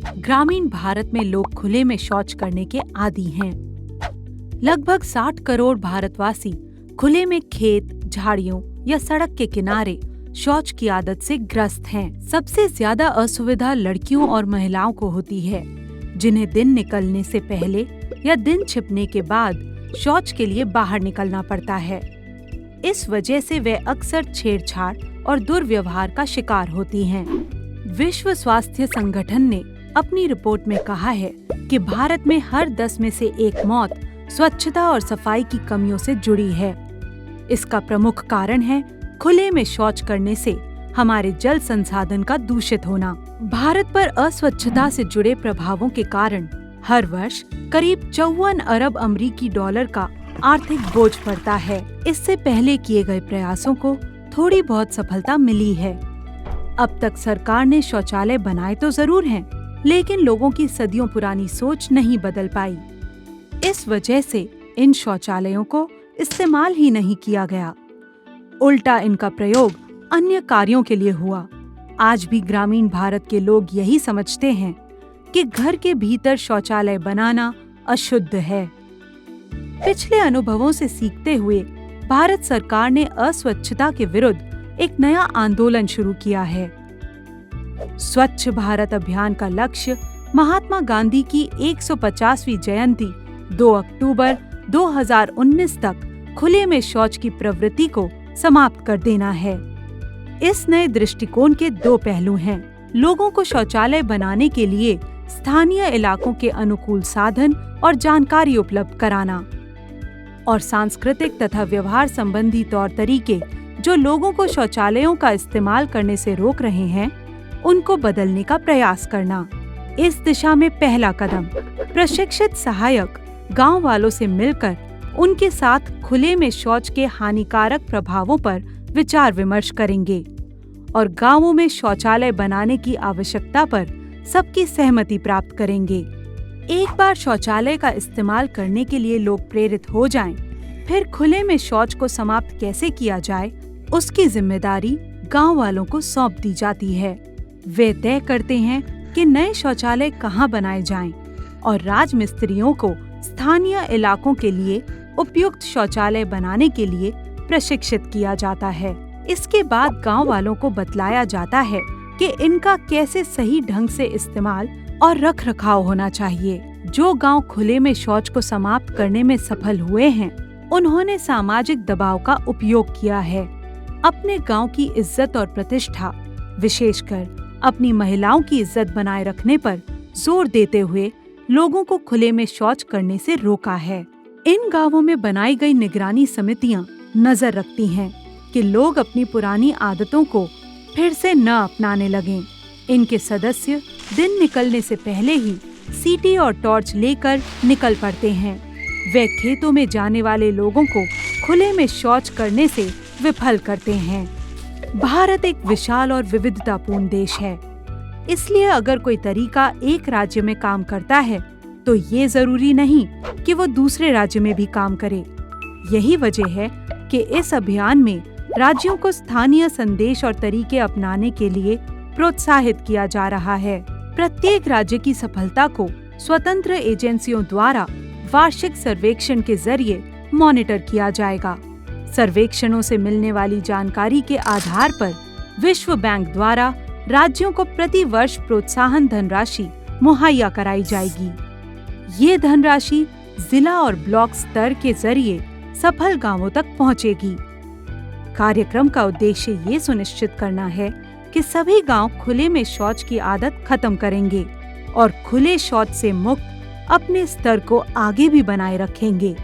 ग्रामीण भारत में लोग खुले में शौच करने के आदी हैं। लगभग 60 करोड़ भारतवासी खुले में खेत, झाड़ियों या सड़क के किनारे शौच की आदत से ग्रस्त हैं। सबसे ज्यादा असुविधा लड़कियों और महिलाओं को होती है, जिन्हें दिन निकलने से पहले या दिन छिपने के बाद शौच के लिए बाहर निकलना पड़ता है। इस वजह से वे अक्सर छेड़छाड़ और दुर्व्यवहार का शिकार होती हैं। विश्व स्वास्थ्य संगठन ने अपनी रिपोर्ट में कहा है कि भारत में हर 10 में से 1 मौत स्वच्छता और सफाई की कमियों से जुड़ी है। इसका प्रमुख कारण है खुले में शौच करने से हमारे जल संसाधन का दूषित होना। भारत पर अस्वच्छता से जुड़े प्रभावों के कारण हर वर्ष करीब 54 अरब अमेरिकी डॉलर का आर्थिक बोझ पड़ता है। इससे पहले किए गए प्रयासों को थोड़ी बहुत सफलता मिली है। अब तक सरकार ने शौचालय बनाए तो जरूर हैं, लेकिन लोगों की सदियों पुरानी सोच नहीं बदल पाई। इस वजह से इन शौचालयों को इस्तेमाल ही नहीं किया गया। उल्टा इनका प्रयोग अन्य कार्यों के लिए हुआ। आज भी ग्रामीण भारत के लोग यही समझते हैं कि घर के भीतर शौचालय बनाना अशुद्ध है। पिछले अनुभवों से सीखते हुए भारत सरकार ने अस्वच्छता के विरुद्ध एक नया आंदोलन शुरू किया है। स्वच्छ भारत अभियान का लक्ष्य महात्मा गांधी की 150वीं जयंती 2 अक्टूबर 2019 तक खुले में शौच की प्रवृत्ति को समाप्त कर देना है। इस नए दृष्टिकोण के 2 पहलू हैं। लोगों को शौचालय बनाने के लिए स्थानीय इलाकों के अनुकूल साधन और जानकारी उपलब्ध कराना, और सांस्कृतिक तथा व्यवहार संबंधी तौर तरीके जो लोगों को शौचालयों का इस्तेमाल करने से रोक रहे हैं, उनको बदलने का प्रयास करना। इस दिशा में पहला कदम प्रशिक्षित सहायक गांव वालों से मिलकर उनके साथ खुले में शौच के हानिकारक प्रभावों पर विचार विमर्श करेंगे और गांवों में शौचालय बनाने की आवश्यकता पर सबकी सहमति प्राप्त करेंगे। एक बार शौचालय का इस्तेमाल करने के लिए लोग प्रेरित हो जाएं, फिर खुले में शौच को समाप्त कैसे किया जाए, उसकी जिम्मेदारी गांव वालों को सौंप दी जाती है। वे तय करते हैं कि नए शौचालय कहां बनाए जाएं और राजमिस्त्रियों को स्थानीय इलाकों के लिए उपयुक्त शौचालय बनाने के लिए प्रशिक्षित किया जाता है। इसके बाद गांव वालों को बतलाया जाता है कि इनका कैसे सही ढंग से इस्तेमाल और रखरखाव होना चाहिए। जो गांव खुले में शौच को समाप्त करने में सफल हुए हैं, उन्होंने सामाजिक दबाव का उपयोग किया है। अपने गांव की इज्जत और प्रतिष्ठा, विशेषकर अपनी महिलाओं की इज्जत बनाए रखने पर जोर देते हुए लोगों को खुले में शौच करने से रोका है। इन गांवों में बनाई गई निगरानी समितियां नजर रखती हैं कि लोग अपनी पुरानी आदतों को फिर से न अपनाने लगें। इनके सदस्य दिन निकलने से पहले ही सीटी और टॉर्च लेकर निकल पड़ते हैं। वे खेतों में जाने वाले लोगों को खुले में शौच करने से विफल करते हैं। भारत एक विशाल और विविधतापूर्ण देश है, इसलिए अगर कोई तरीका एक राज्य में काम करता है तो ये जरूरी नहीं कि वो दूसरे राज्य में भी काम करे। यही वजह है कि इस अभियान में राज्यों को स्थानीय संदेश और तरीके अपनाने के लिए प्रोत्साहित किया जा रहा है। प्रत्येक राज्य की सफलता को स्वतंत्र एजेंसियों द्वारा वार्षिक सर्वेक्षण के जरिए मॉनिटर किया जाएगा। सर्वेक्षणों से मिलने वाली जानकारी के आधार पर विश्व बैंक द्वारा राज्यों को प्रति वर्ष प्रोत्साहन धनराशि मुहैया कराई जाएगी। ये धनराशि जिला और ब्लॉक स्तर के जरिए सफल गांवों तक पहुंचेगी। कार्यक्रम का उद्देश्य ये सुनिश्चित करना है कि सभी गांव खुले में शौच की आदत खत्म करेंगे और खुले शौच से मुक्त अपने स्तर को आगे भी बनाए रखेंगे।